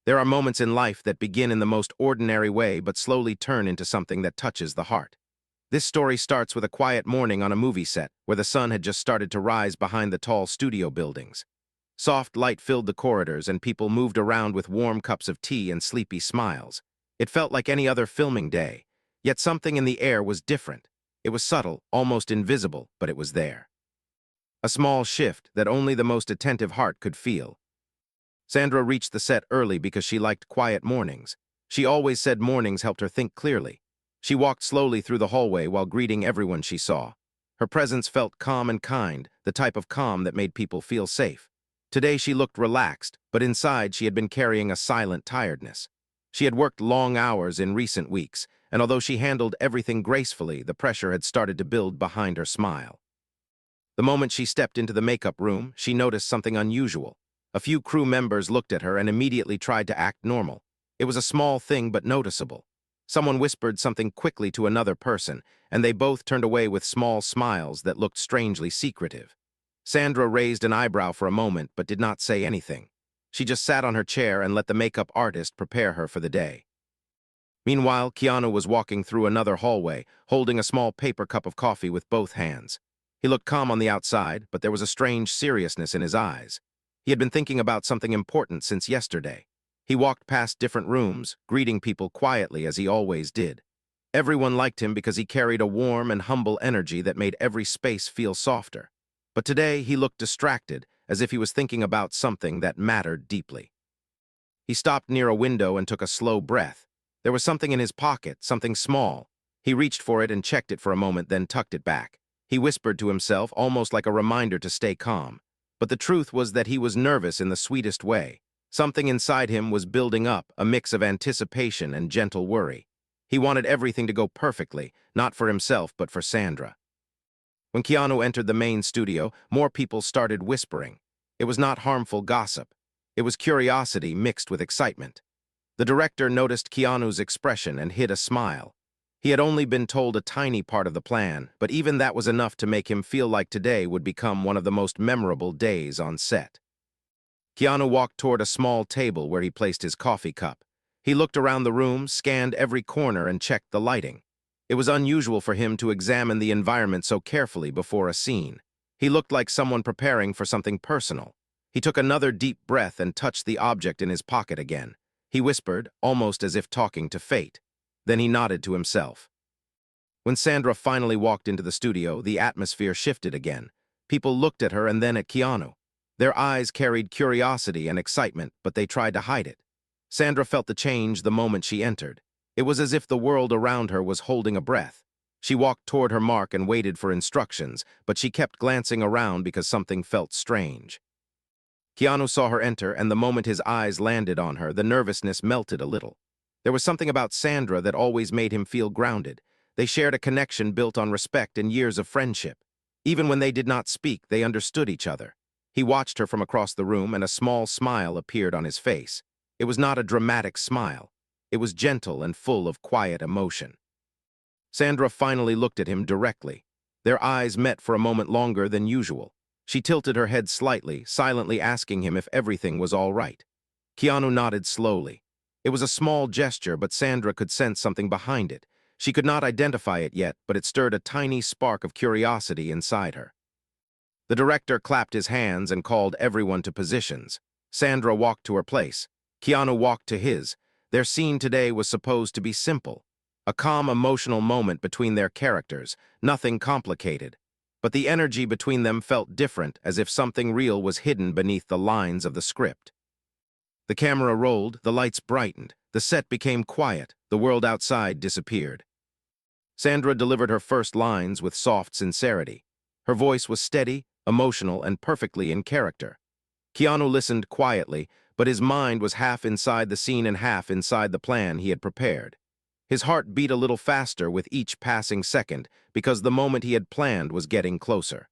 There are moments in life that begin in the most ordinary way but slowly turn into something that touches the heart. This story starts with a quiet morning on a movie set where the sun had just started to rise behind the tall studio buildings. Soft light filled the corridors and people moved around with warm cups of tea and sleepy smiles. It felt like any other filming day, yet something in the air was different. It was subtle, almost invisible, but it was there. A small shift that only the most attentive heart could feel. Sandra reached the set early because she liked quiet mornings. She always said mornings helped her think clearly. She walked slowly through the hallway while greeting everyone she saw. Her presence felt calm and kind, the type of calm that made people feel safe. Today she looked relaxed, but inside she had been carrying a silent tiredness. She had worked long hours in recent weeks, and although she handled everything gracefully, the pressure had started to build behind her smile. The moment she stepped into the makeup room, she noticed something unusual. A few crew members looked at her and immediately tried to act normal. It was a small thing but noticeable. Someone whispered something quickly to another person, and they both turned away with small smiles that looked strangely secretive. Sandra raised an eyebrow for a moment but did not say anything. She just sat on her chair and let the makeup artist prepare her for the day. Meanwhile, Keanu was walking through another hallway, holding a small paper cup of coffee with both hands. He looked calm on the outside, but there was a strange seriousness in his eyes. He had been thinking about something important since yesterday. He walked past different rooms, greeting people quietly as he always did. Everyone liked him because he carried a warm and humble energy that made every space feel softer. But today he looked distracted, as if he was thinking about something that mattered deeply. He stopped near a window and took a slow breath. There was something in his pocket, something small. He reached for it and checked it for a moment, then tucked it back. He whispered to himself, almost like a reminder to stay calm. But the truth was that he was nervous in the sweetest way. Something inside him was building up, a mix of anticipation and gentle worry. He wanted everything to go perfectly, not for himself but for Sandra. When Keanu entered the main studio, more people started whispering. It was not harmful gossip. It was curiosity mixed with excitement. The director noticed Keanu's expression and hid a smile. He had only been told a tiny part of the plan, but even that was enough to make him feel like today would become one of the most memorable days on set. Keanu walked toward a small table where he placed his coffee cup. He looked around the room, scanned every corner, and checked the lighting. It was unusual for him to examine the environment so carefully before a scene. He looked like someone preparing for something personal. He took another deep breath and touched the object in his pocket again. He whispered, almost as if talking to fate. Then he nodded to himself. When Sandra finally walked into the studio, the atmosphere shifted again. People looked at her and then at Keanu. Their eyes carried curiosity and excitement, but they tried to hide it. Sandra felt the change the moment she entered. It was as if the world around her was holding a breath. She walked toward her mark and waited for instructions, but she kept glancing around because something felt strange. Keanu saw her enter, and the moment his eyes landed on her, the nervousness melted a little. There was something about Sandra that always made him feel grounded. They shared a connection built on respect and years of friendship. Even when they did not speak, they understood each other. He watched her from across the room, and a small smile appeared on his face. It was not a dramatic smile. It was gentle and full of quiet emotion. Sandra finally looked at him directly. Their eyes met for a moment longer than usual. She tilted her head slightly, silently asking him if everything was all right. Keanu nodded slowly. It was a small gesture, but Sandra could sense something behind it. She could not identify it yet, but it stirred a tiny spark of curiosity inside her. The director clapped his hands and called everyone to positions. Sandra walked to her place. Keanu walked to his. Their scene today was supposed to be simple. A calm, emotional moment between their characters, nothing complicated. But the energy between them felt different, as if something real was hidden beneath the lines of the script. The camera rolled, the lights brightened, the set became quiet, the world outside disappeared. Sandra delivered her first lines with soft sincerity. Her voice was steady, emotional, and perfectly in character. Keanu listened quietly, but his mind was half inside the scene and half inside the plan he had prepared. His heart beat a little faster with each passing second because the moment he had planned was getting closer.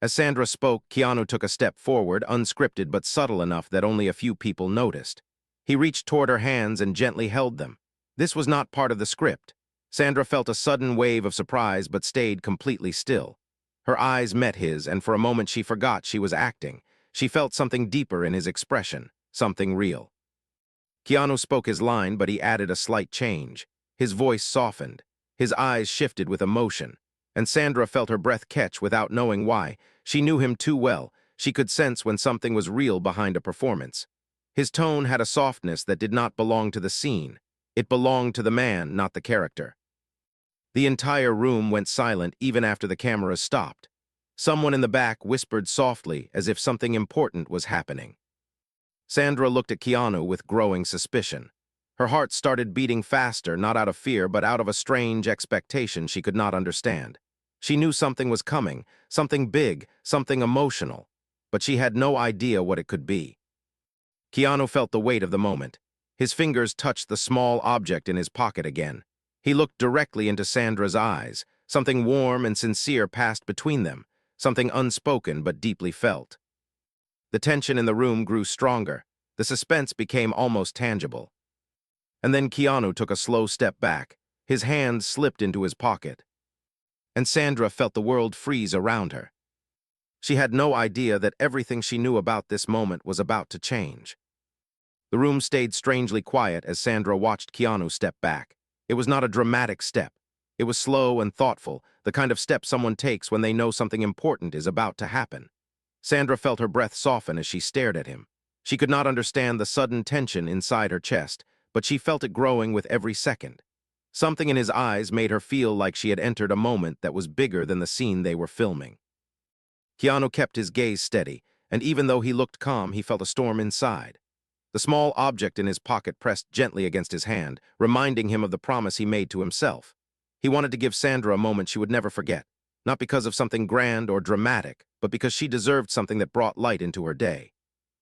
As Sandra spoke, Keanu took a step forward, unscripted but subtle enough that only a few people noticed. He reached toward her hands and gently held them. This was not part of the script. Sandra felt a sudden wave of surprise but stayed completely still. Her eyes met his, and for a moment she forgot she was acting. She felt something deeper in his expression, something real. Keanu spoke his line, but he added a slight change. His voice softened. His eyes shifted with emotion. And Sandra felt her breath catch without knowing why. She knew him too well. She could sense when something was real behind a performance. His tone had a softness that did not belong to the scene. It belonged to the man, not the character. The entire room went silent even after the cameras stopped. Someone in the back whispered softly as if something important was happening. Sandra looked at Keanu with growing suspicion. Her heart started beating faster, not out of fear, but out of a strange expectation she could not understand. She knew something was coming, something big, something emotional, but she had no idea what it could be. Keanu felt the weight of the moment. His fingers touched the small object in his pocket again. He looked directly into Sandra's eyes. Something warm and sincere passed between them, something unspoken but deeply felt. The tension in the room grew stronger. The suspense became almost tangible. And then Keanu took a slow step back. His hand slipped into his pocket. And Sandra felt the world freeze around her. She had no idea that everything she knew about this moment was about to change. The room stayed strangely quiet as Sandra watched Keanu step back. It was not a dramatic step. It was slow and thoughtful, the kind of step someone takes when they know something important is about to happen. Sandra felt her breath soften as she stared at him. She could not understand the sudden tension inside her chest, but she felt it growing with every second. Something in his eyes made her feel like she had entered a moment that was bigger than the scene they were filming. Keanu kept his gaze steady, and even though he looked calm, he felt a storm inside. The small object in his pocket pressed gently against his hand, reminding him of the promise he made to himself. He wanted to give Sandra a moment she would never forget, not because of something grand or dramatic, but because she deserved something that brought light into her day.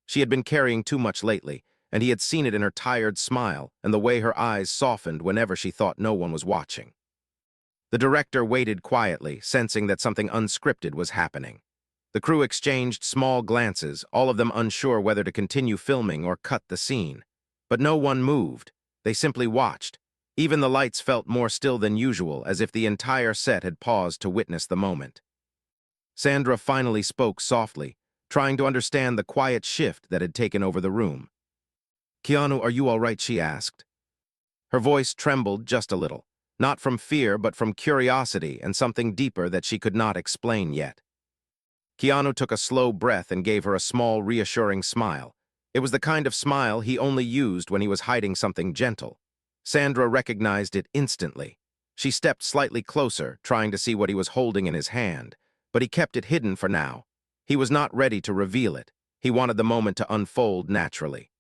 She had been carrying too much lately, and he had seen it in her tired smile and the way her eyes softened whenever she thought no one was watching. The director waited quietly, sensing that something unscripted was happening. The crew exchanged small glances, all of them unsure whether to continue filming or cut the scene. But no one moved. They simply watched. Even the lights felt more still than usual, as if the entire set had paused to witness the moment. Sandra finally spoke softly, trying to understand the quiet shift that had taken over the room. "Keanu, are you all right?" she asked. Her voice trembled just a little, not from fear but from curiosity and something deeper that she could not explain yet. Keanu took a slow breath and gave her a small, reassuring smile. It was the kind of smile he only used when he was hiding something gentle. Sandra recognized it instantly. She stepped slightly closer, trying to see what he was holding in his hand, but he kept it hidden for now. He was not ready to reveal it. He wanted the moment to unfold naturally.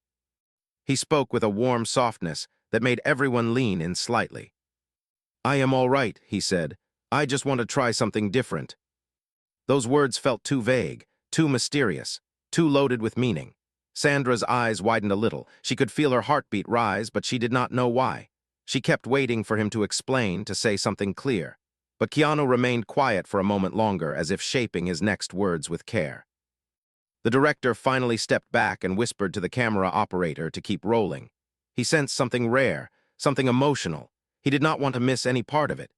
He spoke with a warm softness that made everyone lean in slightly. "I am all right," he said. "I just want to try something different." Those words felt too vague, too mysterious, too loaded with meaning. Sandra's eyes widened a little. She could feel her heartbeat rise, but she did not know why. She kept waiting for him to explain, to say something clear. But Keanu remained quiet for a moment longer, as if shaping his next words with care. The director finally stepped back and whispered to the camera operator to keep rolling. He sensed something rare, something emotional. He did not want to miss any part of it.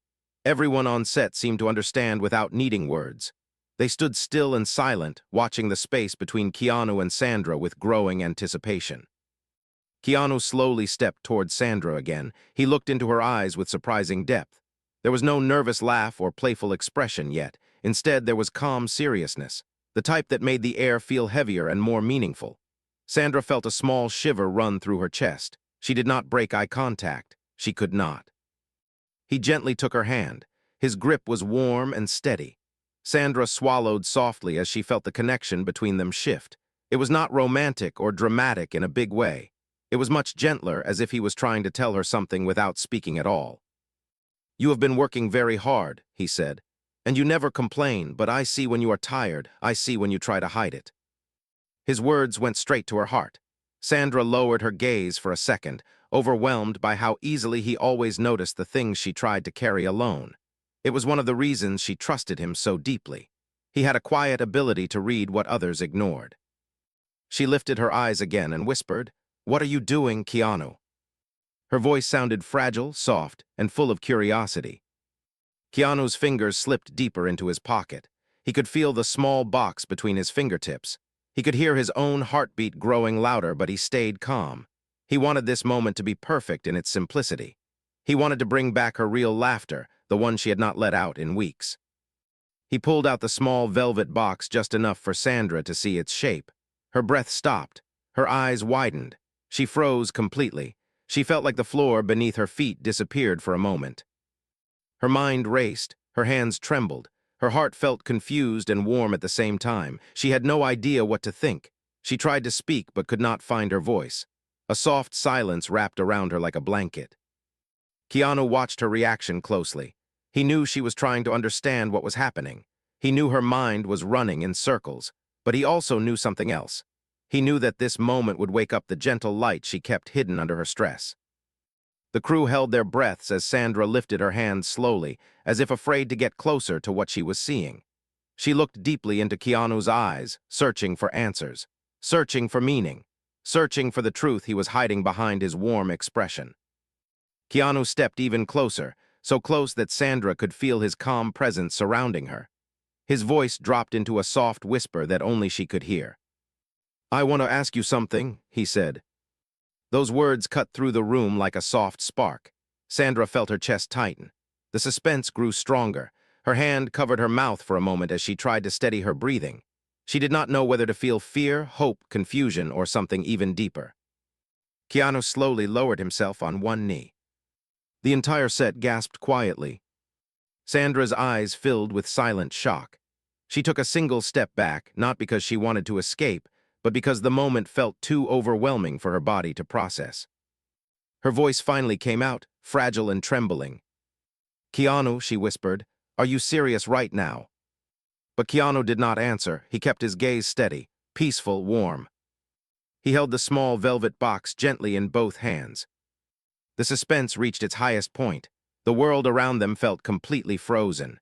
Everyone on set seemed to understand without needing words. They stood still and silent, watching the space between Keanu and Sandra with growing anticipation. Keanu slowly stepped towards Sandra again. He looked into her eyes with surprising depth. There was no nervous laugh or playful expression yet. Instead, there was calm seriousness, the type that made the air feel heavier and more meaningful. Sandra felt a small shiver run through her chest. She did not break eye contact. She could not. He gently took her hand. His grip was warm and steady. Sandra swallowed softly as she felt the connection between them shift. It was not romantic or dramatic in a big way. It was much gentler, as if he was trying to tell her something without speaking at all. "You have been working very hard," he said, "and you never complain, but I see when you are tired, I see when you try to hide it." His words went straight to her heart. Sandra lowered her gaze for a second, overwhelmed by how easily he always noticed the things she tried to carry alone. It was one of the reasons she trusted him so deeply. He had a quiet ability to read what others ignored. She lifted her eyes again and whispered, "What are you doing, Keanu?" Her voice sounded fragile, soft, and full of curiosity. Keanu's fingers slipped deeper into his pocket. He could feel the small box between his fingertips. He could hear his own heartbeat growing louder, but he stayed calm. He wanted this moment to be perfect in its simplicity. He wanted to bring back her real laughter, the one she had not let out in weeks. He pulled out the small velvet box just enough for Sandra to see its shape. Her breath stopped. Her eyes widened. She froze completely. She felt like the floor beneath her feet disappeared for a moment. Her mind raced. Her hands trembled. Her heart felt confused and warm at the same time. She had no idea what to think. She tried to speak but could not find her voice. A soft silence wrapped around her like a blanket. Keanu watched her reaction closely. He knew she was trying to understand what was happening. He knew her mind was running in circles, but he also knew something else. He knew that this moment would wake up the gentle light she kept hidden under her stress. The crew held their breaths as Sandra lifted her hands slowly, as if afraid to get closer to what she was seeing. She looked deeply into Keanu's eyes, searching for answers, searching for meaning, searching for the truth he was hiding behind his warm expression. Keanu stepped even closer, so close that Sandra could feel his calm presence surrounding her. His voice dropped into a soft whisper that only she could hear. "I want to ask you something," he said. Those words cut through the room like a soft spark. Sandra felt her chest tighten. The suspense grew stronger. Her hand covered her mouth for a moment as she tried to steady her breathing. She did not know whether to feel fear, hope, confusion, or something even deeper. Keanu slowly lowered himself on one knee. The entire set gasped quietly. Sandra's eyes filled with silent shock. She took a single step back, not because she wanted to escape, but because the moment felt too overwhelming for her body to process. Her voice finally came out, fragile and trembling. "Keanu," she whispered, "are you serious right now?" But Keanu did not answer. He kept his gaze steady, peaceful, warm. He held the small velvet box gently in both hands. The suspense reached its highest point. The world around them felt completely frozen.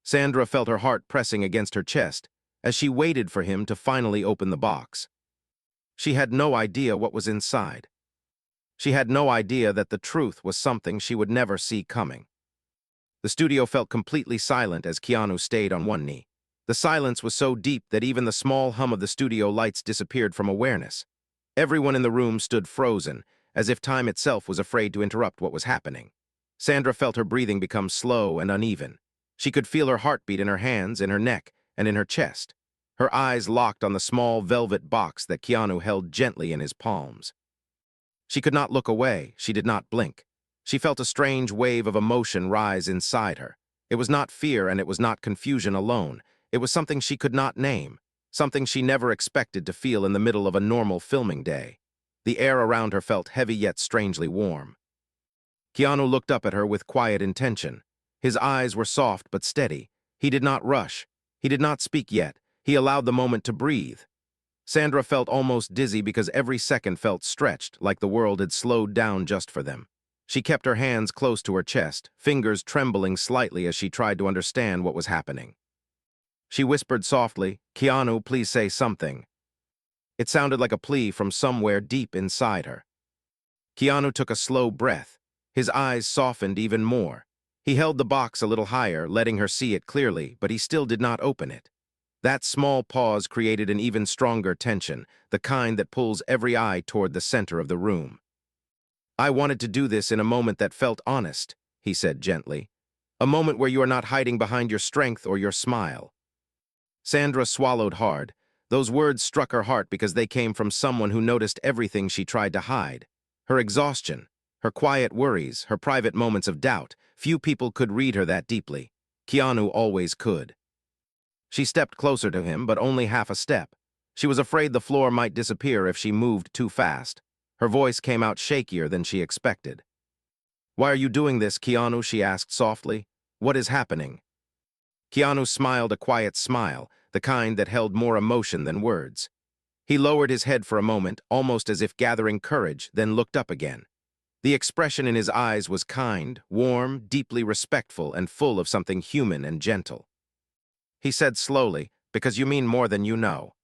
Sandra felt her heart pressing against her chest as she waited for him to finally open the box. She had no idea what was inside. She had no idea that the truth was something she would never see coming. The studio felt completely silent as Keanu stayed on one knee. The silence was so deep that even the small hum of the studio lights disappeared from awareness. Everyone in the room stood frozen, as if time itself was afraid to interrupt what was happening. Sandra felt her breathing become slow and uneven. She could feel her heartbeat in her hands, in her neck, and in her chest. Her eyes locked on the small velvet box that Keanu held gently in his palms. She could not look away. She did not blink. She felt a strange wave of emotion rise inside her. It was not fear and it was not confusion alone. It was something she could not name, something she never expected to feel in the middle of a normal filming day. The air around her felt heavy yet strangely warm. Keanu looked up at her with quiet intention. His eyes were soft but steady. He did not rush. He did not speak yet. He allowed the moment to breathe. Sandra felt almost dizzy because every second felt stretched, like the world had slowed down just for them. She kept her hands close to her chest, fingers trembling slightly as she tried to understand what was happening. She whispered softly, "Keanu, please say something." It sounded like a plea from somewhere deep inside her. Keanu took a slow breath. His eyes softened even more. He held the box a little higher, letting her see it clearly, but he still did not open it. That small pause created an even stronger tension, the kind that pulls every eye toward the center of the room. "I wanted to do this in a moment that felt honest," he said gently. "A moment where you are not hiding behind your strength or your smile." Sandra swallowed hard. Those words struck her heart because they came from someone who noticed everything she tried to hide. Her exhaustion, her quiet worries, her private moments of doubt. Few people could read her that deeply. Keanu always could. She stepped closer to him, but only half a step. She was afraid the floor might disappear if she moved too fast. Her voice came out shakier than she expected. "Why are you doing this, Keanu?" she asked softly. "What is happening?" Keanu smiled a quiet smile, the kind that held more emotion than words. He lowered his head for a moment, almost as if gathering courage, then looked up again. The expression in his eyes was kind, warm, deeply respectful, and full of something human and gentle. He said slowly, "Because you mean more than you know."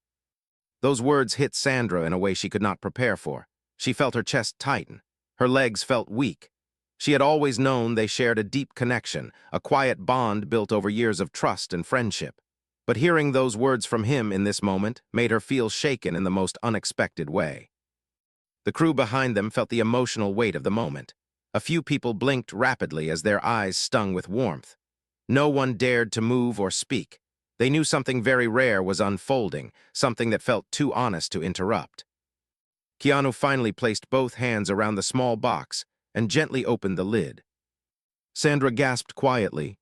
Those words hit Sandra in a way she could not prepare for. She felt her chest tighten. Her legs felt weak. She had always known they shared a deep connection, a quiet bond built over years of trust and friendship. But hearing those words from him in this moment made her feel shaken in the most unexpected way. The crew behind them felt the emotional weight of the moment. A few people blinked rapidly as their eyes stung with warmth. No one dared to move or speak. They knew something very rare was unfolding, something that felt too honest to interrupt. Keanu finally placed both hands around the small box and gently opened the lid. Sandra gasped quietly,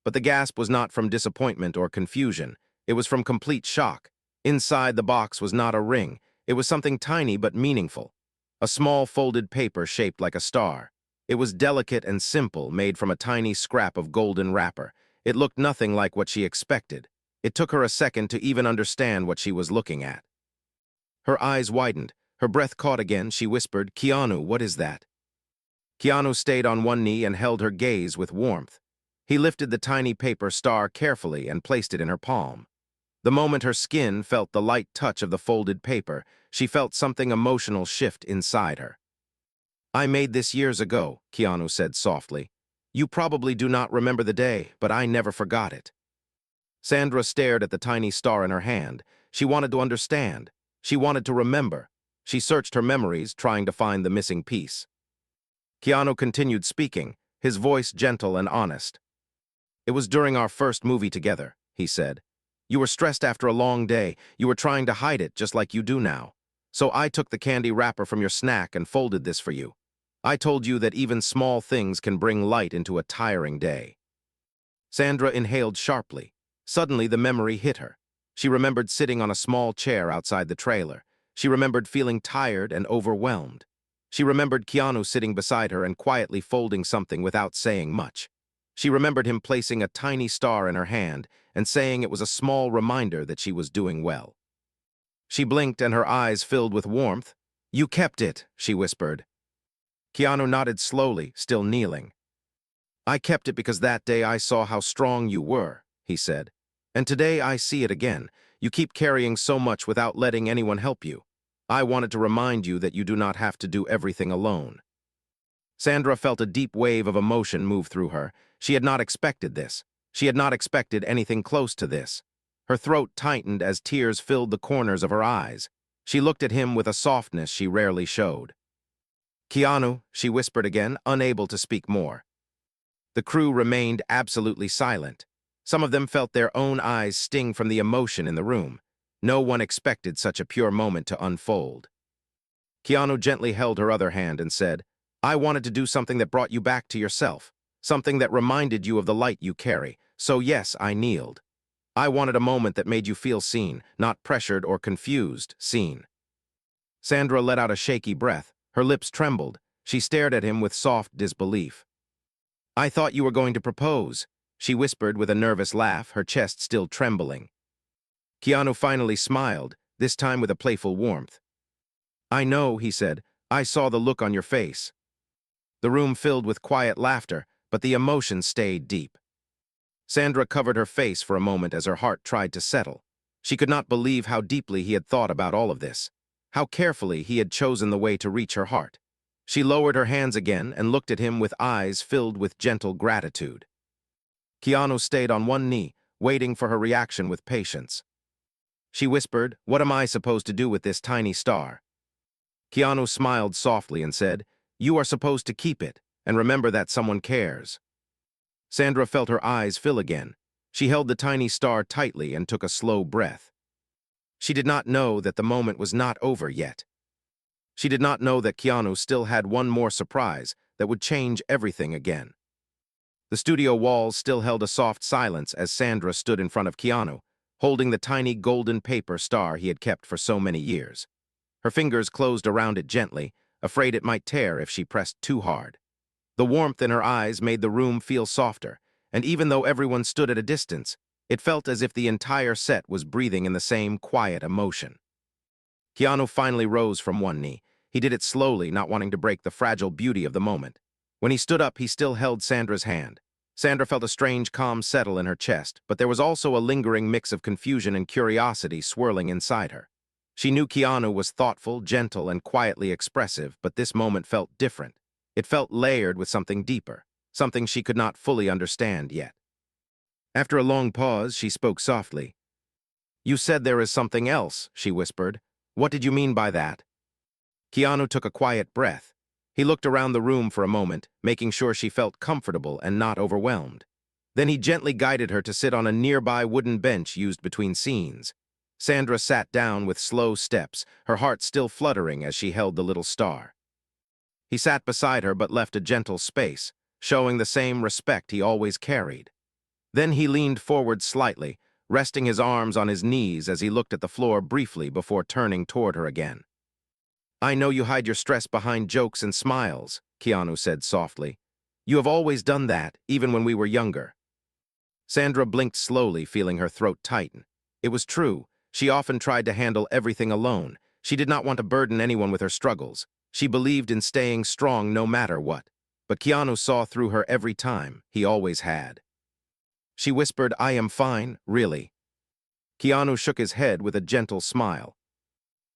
but the gasp was not from disappointment or confusion. It was from complete shock. Inside the box was not a ring. It was something tiny but meaningful. A small folded paper shaped like a star. It was delicate and simple, made from a tiny scrap of golden wrapper. It looked nothing like what she expected. It took her a second to even understand what she was looking at. Her eyes widened. Her breath caught again. She whispered, "Keanu, what is that?" Keanu stayed on one knee and held her gaze with warmth. He lifted the tiny paper star carefully and placed it in her palm. The moment her skin felt the light touch of the folded paper, she felt something emotional shift inside her. "I made this years ago," Keanu said softly. "You probably do not remember the day, but I never forgot it." Sandra stared at the tiny star in her hand. She wanted to understand. She wanted to remember. She searched her memories, trying to find the missing piece. Keanu continued speaking, his voice gentle and honest. "It was during our first movie together," he said. "You were stressed after a long day. You were trying to hide it, just like you do now. So I took the candy wrapper from your snack and folded this for you. I told you that even small things can bring light into a tiring day." Sandra inhaled sharply. Suddenly, the memory hit her. She remembered sitting on a small chair outside the trailer. She remembered feeling tired and overwhelmed. She remembered Keanu sitting beside her and quietly folding something without saying much. She remembered him placing a tiny star in her hand and saying it was a small reminder that she was doing well. She blinked and her eyes filled with warmth. "You kept it," she whispered. Keanu nodded slowly, still kneeling. "I kept it because that day I saw how strong you were," he said. "And today I see it again. You keep carrying so much without letting anyone help you. I wanted to remind you that you do not have to do everything alone." Sandra felt a deep wave of emotion move through her. She had not expected this. She had not expected anything close to this. Her throat tightened as tears filled the corners of her eyes. She looked at him with a softness she rarely showed. "Keanu," she whispered again, unable to speak more. The crew remained absolutely silent. Some of them felt their own eyes sting from the emotion in the room. No one expected such a pure moment to unfold. Keanu gently held her other hand and said, "I wanted to do something that brought you back to yourself, something that reminded you of the light you carry. So yes, I kneeled. I wanted a moment that made you feel seen, not pressured or confused, seen." Sandra let out a shaky breath. Her lips trembled. She stared at him with soft disbelief. "I thought you were going to propose," she whispered with a nervous laugh, her chest still trembling. Keanu finally smiled, this time with a playful warmth. "I know," he said. "I saw the look on your face." The room filled with quiet laughter, but the emotion stayed deep. Sandra covered her face for a moment as her heart tried to settle. She could not believe how deeply he had thought about all of this, how carefully he had chosen the way to reach her heart. She lowered her hands again and looked at him with eyes filled with gentle gratitude. Keanu stayed on one knee, waiting for her reaction with patience. She whispered, "What am I supposed to do with this tiny star?" Keanu smiled softly and said, "You are supposed to keep it, and remember that someone cares." Sandra felt her eyes fill again. She held the tiny star tightly and took a slow breath. She did not know that the moment was not over yet. She did not know that Keanu still had one more surprise that would change everything again. The studio walls still held a soft silence as Sandra stood in front of Keanu, holding the tiny golden paper star he had kept for so many years. Her fingers closed around it gently, afraid it might tear if she pressed too hard. The warmth in her eyes made the room feel softer, and even though everyone stood at a distance, it felt as if the entire set was breathing in the same quiet emotion. Keanu finally rose from one knee. He did it slowly, not wanting to break the fragile beauty of the moment. When he stood up, he still held Sandra's hand. Sandra felt a strange calm settle in her chest, but there was also a lingering mix of confusion and curiosity swirling inside her. She knew Keanu was thoughtful, gentle, and quietly expressive, but this moment felt different. It felt layered with something deeper, something she could not fully understand yet. After a long pause, she spoke softly. "You said there is something else," she whispered. "What did you mean by that?" Keanu took a quiet breath. He looked around the room for a moment, making sure she felt comfortable and not overwhelmed. Then he gently guided her to sit on a nearby wooden bench used between scenes. Sandra sat down with slow steps, her heart still fluttering as she held the little star. He sat beside her but left a gentle space, showing the same respect he always carried. Then he leaned forward slightly, resting his arms on his knees as he looked at the floor briefly before turning toward her again. "I know you hide your stress behind jokes and smiles," Keanu said softly. "You have always done that, even when we were younger." Sandra blinked slowly, feeling her throat tighten. It was true. She often tried to handle everything alone. She did not want to burden anyone with her struggles. She believed in staying strong no matter what. But Keanu saw through her every time. He always had. She whispered, "I am fine, really." Keanu shook his head with a gentle smile.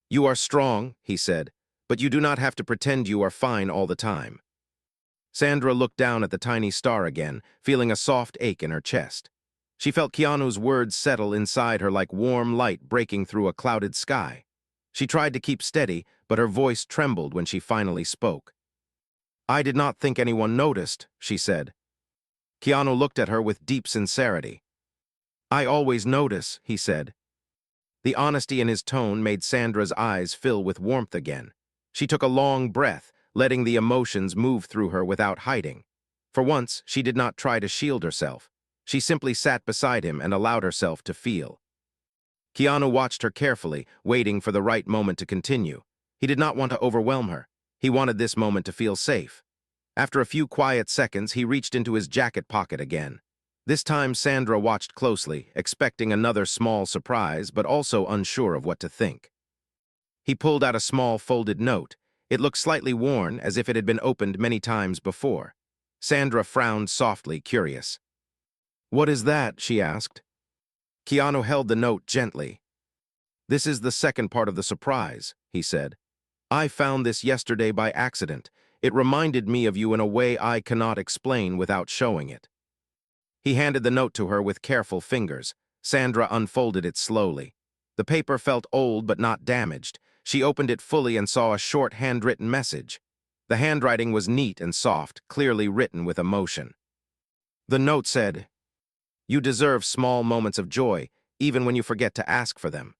"You are strong," he said, "but you do not have to pretend you are fine all the time." Sandra looked down at the tiny star again, feeling a soft ache in her chest. She felt Keanu's words settle inside her like warm light breaking through a clouded sky. She tried to keep steady, but her voice trembled when she finally spoke. "I did not think anyone noticed," she said. Keanu looked at her with deep sincerity. "I always notice," he said. The honesty in his tone made Sandra's eyes fill with warmth again. She took a long breath, letting the emotions move through her without hiding. For once, she did not try to shield herself. She simply sat beside him and allowed herself to feel. Keanu watched her carefully, waiting for the right moment to continue. He did not want to overwhelm her. He wanted this moment to feel safe. After a few quiet seconds, he reached into his jacket pocket again. This time, Sandra watched closely, expecting another small surprise, but also unsure of what to think. He pulled out a small folded note. It looked slightly worn, as if it had been opened many times before. Sandra frowned softly, curious. "What is that?" she asked. Keanu held the note gently. "This is the second part of the surprise," he said. "I found this yesterday by accident. It reminded me of you in a way I cannot explain without showing it." He handed the note to her with careful fingers. Sandra unfolded it slowly. The paper felt old but not damaged. She opened it fully and saw a short handwritten message. The handwriting was neat and soft, clearly written with emotion. The note said, "You deserve small moments of joy, even when you forget to ask for them."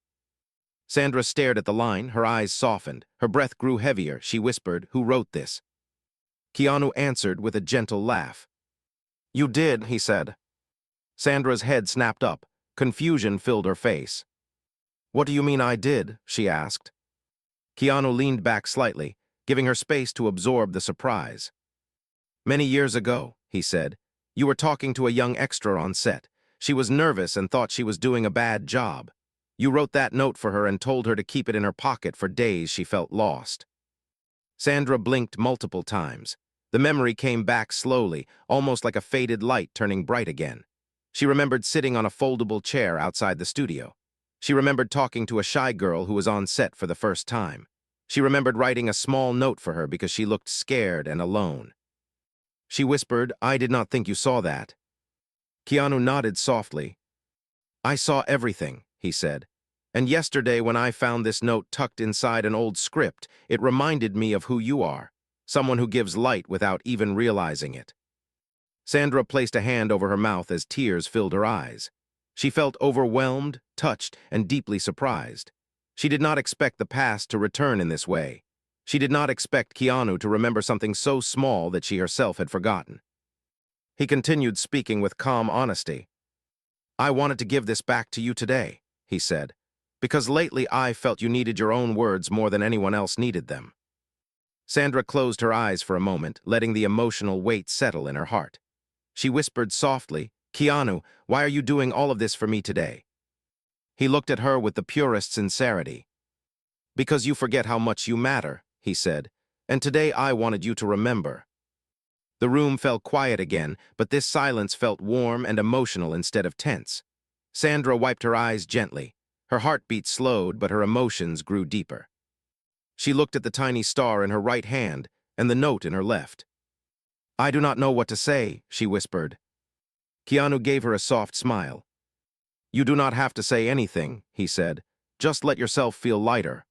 Sandra stared at the line, her eyes softened. Her breath grew heavier. She whispered, "Who wrote this?" Keanu answered with a gentle laugh. "You did," he said. Sandra's head snapped up. Confusion filled her face. "What do you mean I did?" she asked. Keanu leaned back slightly, giving her space to absorb the surprise. "Many years ago," he said, "you were talking to a young extra on set. She was nervous and thought she was doing a bad job. You wrote that note for her and told her to keep it in her pocket for days she felt lost." Sandra blinked multiple times. The memory came back slowly, almost like a faded light turning bright again. She remembered sitting on a foldable chair outside the studio. She remembered talking to a shy girl who was on set for the first time. She remembered writing a small note for her because she looked scared and alone. She whispered, "I did not think you saw that." Keanu nodded softly. "I saw everything," he said. "And yesterday when I found this note tucked inside an old script, it reminded me of who you are, someone who gives light without even realizing it." Sandra placed a hand over her mouth as tears filled her eyes. She felt overwhelmed, touched, and deeply surprised. She did not expect the past to return in this way. She did not expect Keanu to remember something so small that she herself had forgotten. He continued speaking with calm honesty. "I wanted to give this back to you today," he said, "because lately I felt you needed your own words more than anyone else needed them." Sandra closed her eyes for a moment, letting the emotional weight settle in her heart. She whispered softly, "Keanu, why are you doing all of this for me today?" He looked at her with the purest sincerity. "Because you forget how much you matter," he said, "and today I wanted you to remember." The room fell quiet again, but this silence felt warm and emotional instead of tense. Sandra wiped her eyes gently. Her heartbeat slowed, but her emotions grew deeper. She looked at the tiny star in her right hand and the note in her left. "I do not know what to say," she whispered. Keanu gave her a soft smile. "You do not have to say anything," he said. "Just let yourself feel lighter."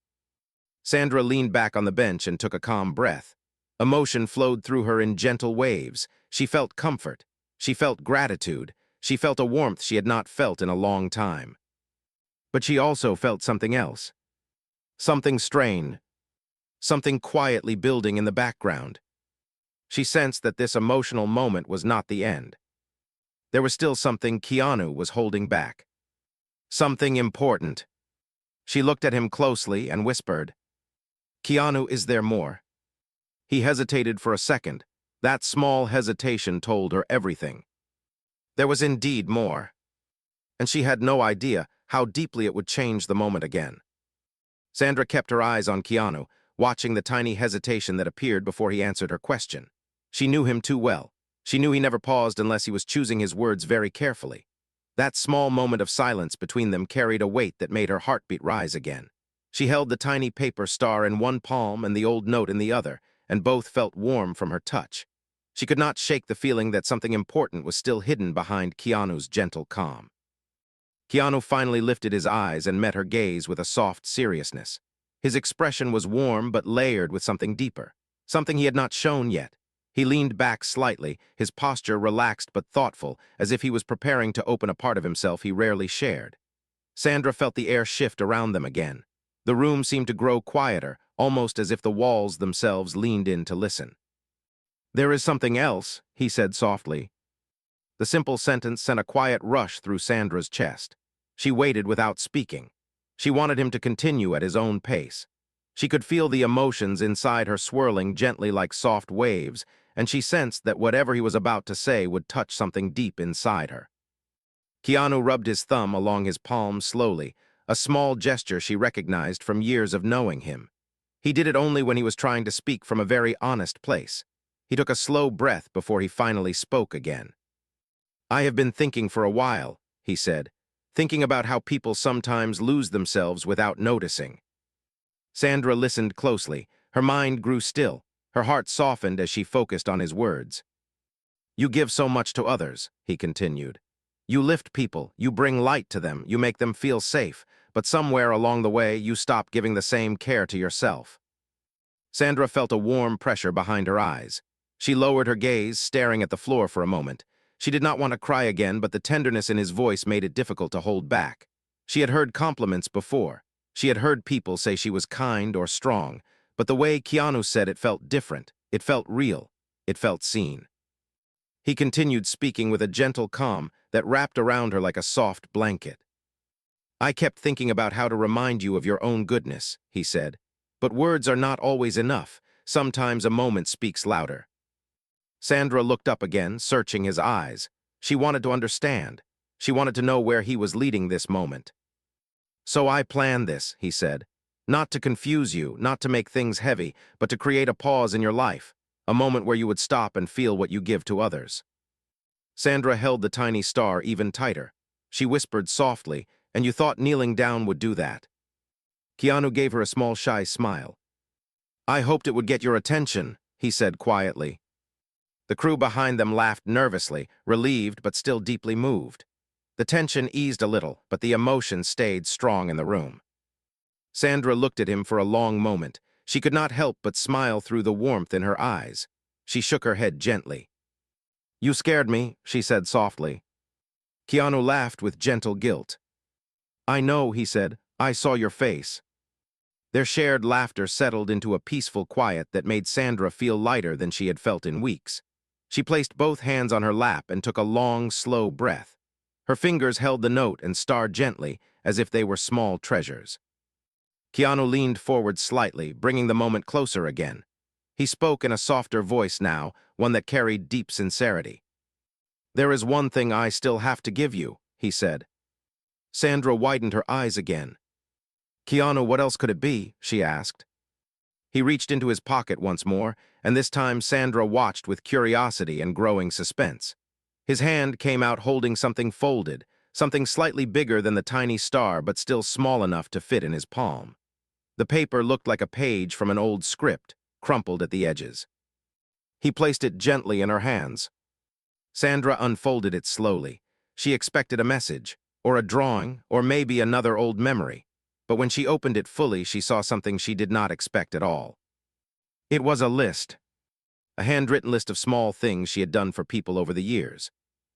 Sandra leaned back on the bench and took a calm breath. Emotion flowed through her in gentle waves. She felt comfort. She felt gratitude. She felt a warmth she had not felt in a long time. But she also felt something else. Something strained. Something quietly building in the background. She sensed that this emotional moment was not the end. There was still something Keanu was holding back. Something important. She looked at him closely and whispered, "Keanu, is there more?" He hesitated for a second. That small hesitation told her everything. There was indeed more. And she had no idea how deeply it would change the moment again. Sandra kept her eyes on Keanu, watching the tiny hesitation that appeared before he answered her question. She knew him too well. She knew he never paused unless he was choosing his words very carefully. That small moment of silence between them carried a weight that made her heartbeat rise again. She held the tiny paper star in one palm and the old note in the other, and both felt warm from her touch. She could not shake the feeling that something important was still hidden behind Keanu's gentle calm. Keanu finally lifted his eyes and met her gaze with a soft seriousness. His expression was warm but layered with something deeper, something he had not shown yet. He leaned back slightly, his posture relaxed but thoughtful, as if he was preparing to open a part of himself he rarely shared. Sandra felt the air shift around them again. The room seemed to grow quieter, almost as if the walls themselves leaned in to listen. "There is something else," he said softly. The simple sentence sent a quiet rush through Sandra's chest. She waited without speaking. She wanted him to continue at his own pace. She could feel the emotions inside her swirling gently like soft waves, and she sensed that whatever he was about to say would touch something deep inside her. Keanu rubbed his thumb along his palm slowly, a small gesture she recognized from years of knowing him. He did it only when he was trying to speak from a very honest place. He took a slow breath before he finally spoke again. "I have been thinking for a while," he said, "thinking about how people sometimes lose themselves without noticing." Sandra listened closely. Her mind grew still. Her heart softened as she focused on his words. "You give so much to others," he continued. "You lift people, you bring light to them, you make them feel safe, but somewhere along the way you stop giving the same care to yourself." Sandra felt a warm pressure behind her eyes. She lowered her gaze, staring at the floor for a moment. She did not want to cry again, but the tenderness in his voice made it difficult to hold back. She had heard compliments before. She had heard people say she was kind or strong, but the way Keanu said it felt different. It felt real. It felt seen. He continued speaking with a gentle calm that wrapped around her like a soft blanket. "I kept thinking about how to remind you of your own goodness," he said. "But words are not always enough. Sometimes a moment speaks louder." Sandra looked up again, searching his eyes. She wanted to understand. She wanted to know where he was leading this moment. "So I planned this," he said. "Not to confuse you, not to make things heavy, but to create a pause in your life, a moment where you would stop and feel what you give to others." Sandra held the tiny star even tighter. She whispered softly, "And you thought kneeling down would do that?" Keanu gave her a small shy smile. "I hoped it would get your attention," he said quietly. The crew behind them laughed nervously, relieved but still deeply moved. The tension eased a little, but the emotion stayed strong in the room. Sandra looked at him for a long moment. She could not help but smile through the warmth in her eyes. She shook her head gently. "You scared me," she said softly. Keanu laughed with gentle guilt. "I know," he said. "I saw your face." Their shared laughter settled into a peaceful quiet that made Sandra feel lighter than she had felt in weeks. She placed both hands on her lap and took a long, slow breath. Her fingers held the note and star gently, as if they were small treasures. Keanu leaned forward slightly, bringing the moment closer again. He spoke in a softer voice now, one that carried deep sincerity. "There is one thing I still have to give you," he said. Sandra widened her eyes again. "Keanu, what else could it be?" she asked. He reached into his pocket once more, and this time Sandra watched with curiosity and growing suspense. His hand came out holding something folded, something slightly bigger than the tiny star but still small enough to fit in his palm. The paper looked like a page from an old script, crumpled at the edges. He placed it gently in her hands. Sandra unfolded it slowly. She expected a message, or a drawing, or maybe another old memory. but when she opened it fully, she saw something she did not expect at all. It was a list. A handwritten list of small things she had done for people over the years.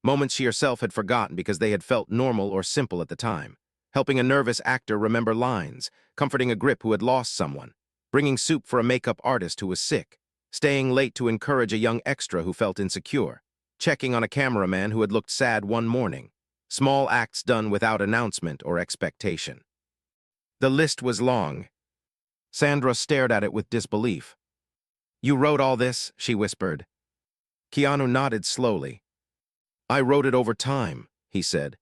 Moments she herself had forgotten because they had felt normal or simple at the time. Helping a nervous actor remember lines, comforting a grip who had lost someone, bringing soup for a makeup artist who was sick, staying late to encourage a young extra who felt insecure, checking on a cameraman who had looked sad one morning. Small acts done without announcement or expectation. The list was long. Sandra stared at it with disbelief. "You wrote all this?" she whispered. Keanu nodded slowly. "I wrote it over time," he said.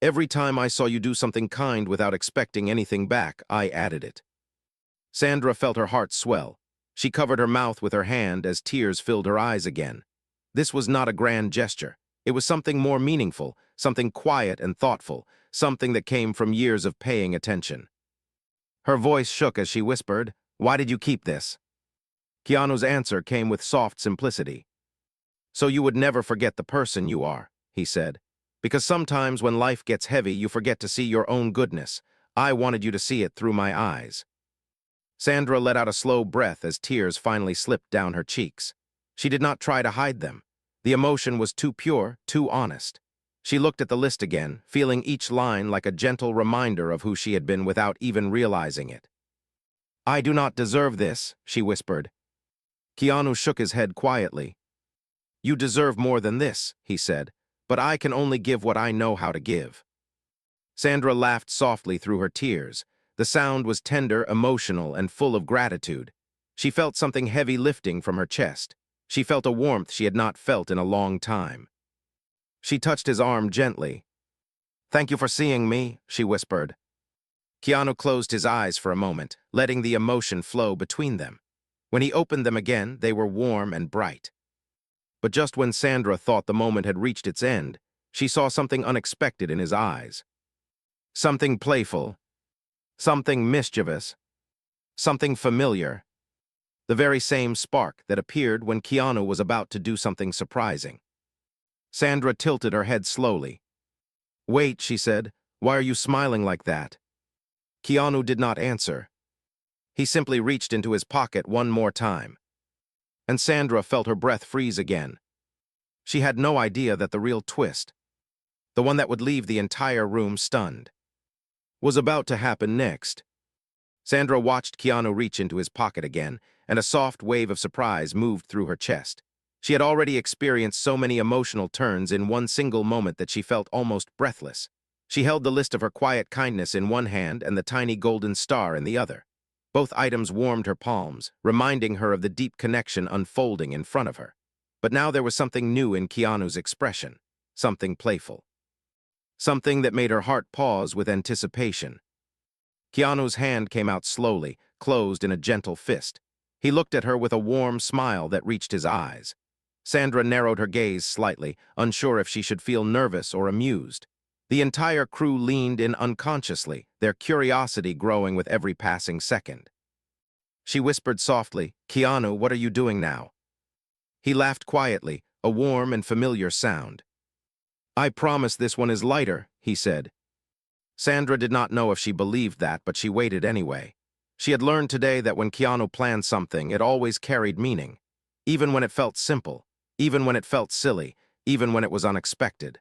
"Every time I saw you do something kind without expecting anything back, I added it." Sandra felt her heart swell. She covered her mouth with her hand as tears filled her eyes again. This was not a grand gesture. It was something more meaningful, something quiet and thoughtful, something that came from years of paying attention. Her voice shook as she whispered, "Why did you keep this?" Keanu's answer came with soft simplicity. "So you would never forget the person you are," he said. "Because sometimes when life gets heavy, you forget to see your own goodness. I wanted you to see it through my eyes." Sandra let out a slow breath as tears finally slipped down her cheeks. She did not try to hide them. The emotion was too pure, too honest. She looked at the list again, feeling each line like a gentle reminder of who she had been without even realizing it. "I do not deserve this," she whispered. Keanu shook his head quietly. "You deserve more than this," he said, "but I can only give what I know how to give." Sandra laughed softly through her tears. The sound was tender, emotional, and full of gratitude. She felt something heavy lifting from her chest. She felt a warmth she had not felt in a long time. She touched his arm gently. "Thank you for seeing me," she whispered. Keanu closed his eyes for a moment, letting the emotion flow between them. When he opened them again, they were warm and bright. But just when Sandra thought the moment had reached its end, she saw something unexpected in his eyes. Something playful, something mischievous, something familiar. The very same spark that appeared when Keanu was about to do something surprising. Sandra tilted her head slowly. "Wait," she said. "Why are you smiling like that?" Keanu did not answer. He simply reached into his pocket one more time. And Sandra felt her breath freeze again. She had no idea that the real twist, the one that would leave the entire room stunned, was about to happen next. Sandra watched Keanu reach into his pocket again, and a soft wave of surprise moved through her chest. She had already experienced so many emotional turns in one single moment that she felt almost breathless. She held the list of her quiet kindness in one hand and the tiny golden star in the other. Both items warmed her palms, reminding her of the deep connection unfolding in front of her. But now there was something new in Keanu's expression, something playful. Something that made her heart pause with anticipation. Keanu's hand came out slowly, closed in a gentle fist. He looked at her with a warm smile that reached his eyes. Sandra narrowed her gaze slightly, unsure if she should feel nervous or amused. The entire crew leaned in unconsciously, their curiosity growing with every passing second. She whispered softly, "Keanu, what are you doing now?" He laughed quietly, a warm and familiar sound. "I promise this one is lighter," he said. Sandra did not know if she believed that, but she waited anyway. She had learned today that when Keanu planned something, it always carried meaning. Even when it felt simple, even when it felt silly, even when it was unexpected.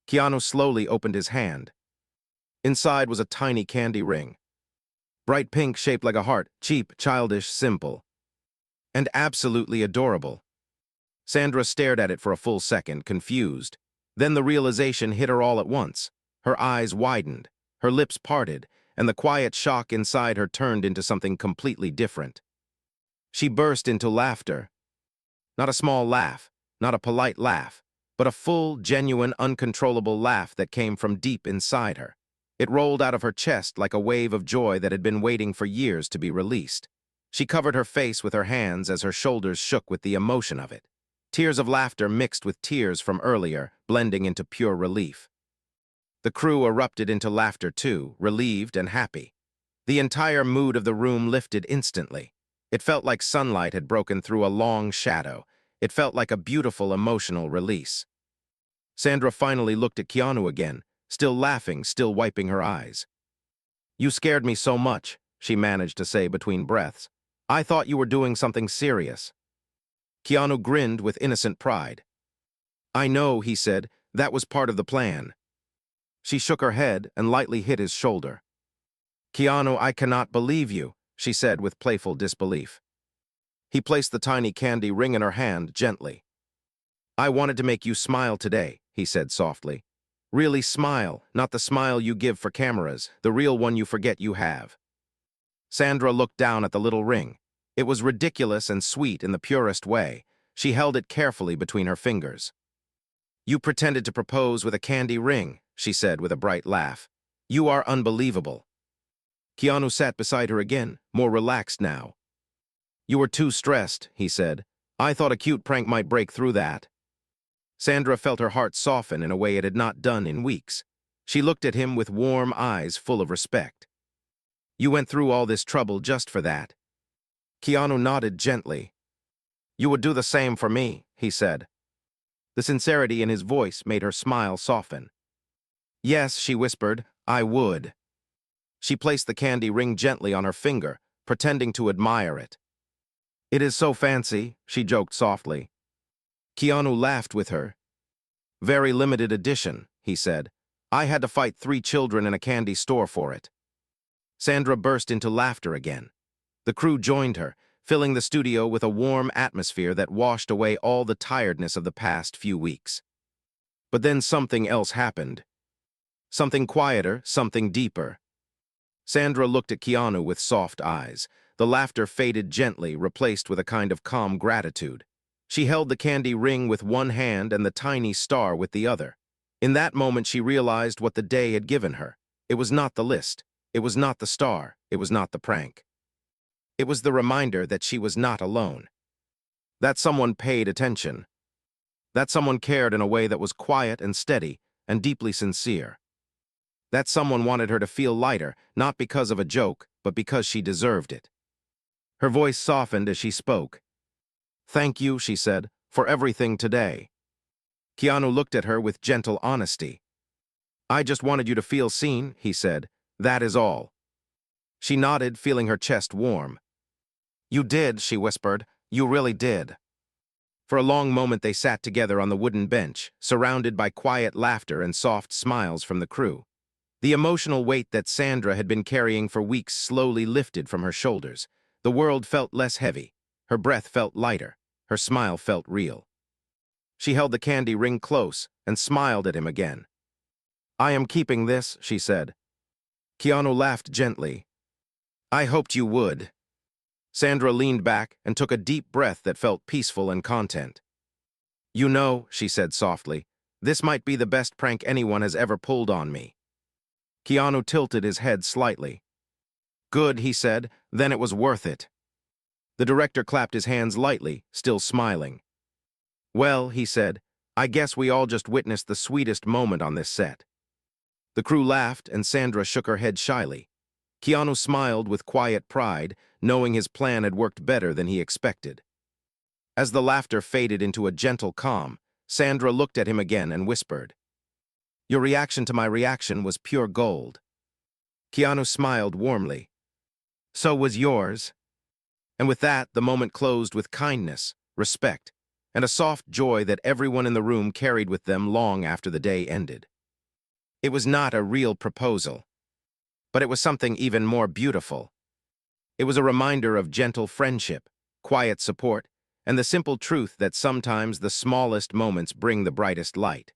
Keanu slowly opened his hand. Inside was a tiny candy ring. Bright pink, shaped like a heart, cheap, childish, simple. And absolutely adorable. Sandra stared at it for a full second, confused. Then the realization hit her all at once. Her eyes widened, her lips parted, and the quiet shock inside her turned into something completely different. She burst into laughter. Not a small laugh, not a polite laugh, but a full, genuine, uncontrollable laugh that came from deep inside her. It rolled out of her chest like a wave of joy that had been waiting for years to be released. She covered her face with her hands as her shoulders shook with the emotion of it. Tears of laughter mixed with tears from earlier, blending into pure relief. The crew erupted into laughter too, relieved and happy. The entire mood of the room lifted instantly. It felt like sunlight had broken through a long shadow. It felt like a beautiful emotional release. Sandra finally looked at Keanu again, still laughing, still wiping her eyes. You scared me so much, she managed to say between breaths. I thought you were doing something serious. Keanu grinned with innocent pride. I know, he said. That was part of the plan. She shook her head and lightly hit his shoulder. Keanu, I cannot believe you, she said with playful disbelief. He placed the tiny candy ring in her hand gently. I wanted to make you smile today, he said softly. Really smile, not the smile you give for cameras, the real one you forget you have. Sandra looked down at the little ring. It was ridiculous and sweet in the purest way. She held it carefully between her fingers. You pretended to propose with a candy ring, she said with a bright laugh. You are unbelievable. Keanu sat beside her again, more relaxed now. You were too stressed, he said. I thought a cute prank might break through that. Sandra felt her heart soften in a way it had not done in weeks. She looked at him with warm eyes full of respect. You went through all this trouble just for that. Keanu nodded gently. You would do the same for me, he said. The sincerity in his voice made her smile soften. Yes, she whispered, I would. She placed the candy ring gently on her finger, pretending to admire it. It is so fancy, she joked softly. Keanu laughed with her. Very limited edition, he said. I had to fight 3 children in a candy store for it. Sandra burst into laughter again. The crew joined her, filling the studio with a warm atmosphere that washed away all the tiredness of the past few weeks. But then something else happened. Something quieter, something deeper. Sandra looked at Keanu with soft eyes. The laughter faded gently, replaced with a kind of calm gratitude. She held the candy ring with one hand and the tiny star with the other. In that moment she realized what the day had given her. It was not the list. It was not the star. It was not the prank. It was the reminder that she was not alone. That someone paid attention. That someone cared in a way that was quiet and steady and deeply sincere. That someone wanted her to feel lighter, not because of a joke, but because she deserved it. Her voice softened as she spoke. Thank you, she said, for everything today. Keanu looked at her with gentle honesty. I just wanted you to feel seen, he said. That is all. She nodded, feeling her chest warm. You did, she whispered. You really did. For a long moment they sat together on the wooden bench, surrounded by quiet laughter and soft smiles from the crew. The emotional weight that Sandra had been carrying for weeks slowly lifted from her shoulders. The world felt less heavy. Her breath felt lighter. Her smile felt real. She held the candy ring close and smiled at him again. I am keeping this, she said. Keanu laughed gently. I hoped you would. Sandra leaned back and took a deep breath that felt peaceful and content. You know, she said softly, this might be the best prank anyone has ever pulled on me. Keanu tilted his head slightly. Good, he said, then it was worth it. The director clapped his hands lightly, still smiling. Well, he said, I guess we all just witnessed the sweetest moment on this set. The crew laughed and Sandra shook her head shyly. Keanu smiled with quiet pride, knowing his plan had worked better than he expected. As the laughter faded into a gentle calm, Sandra looked at him again and whispered, Your reaction to my reaction was pure gold. Keanu smiled warmly. So was yours. And with that, the moment closed with kindness, respect, and a soft joy that everyone in the room carried with them long after the day ended. It was not a real proposal, but it was something even more beautiful. It was a reminder of gentle friendship, quiet support, and the simple truth that sometimes the smallest moments bring the brightest light.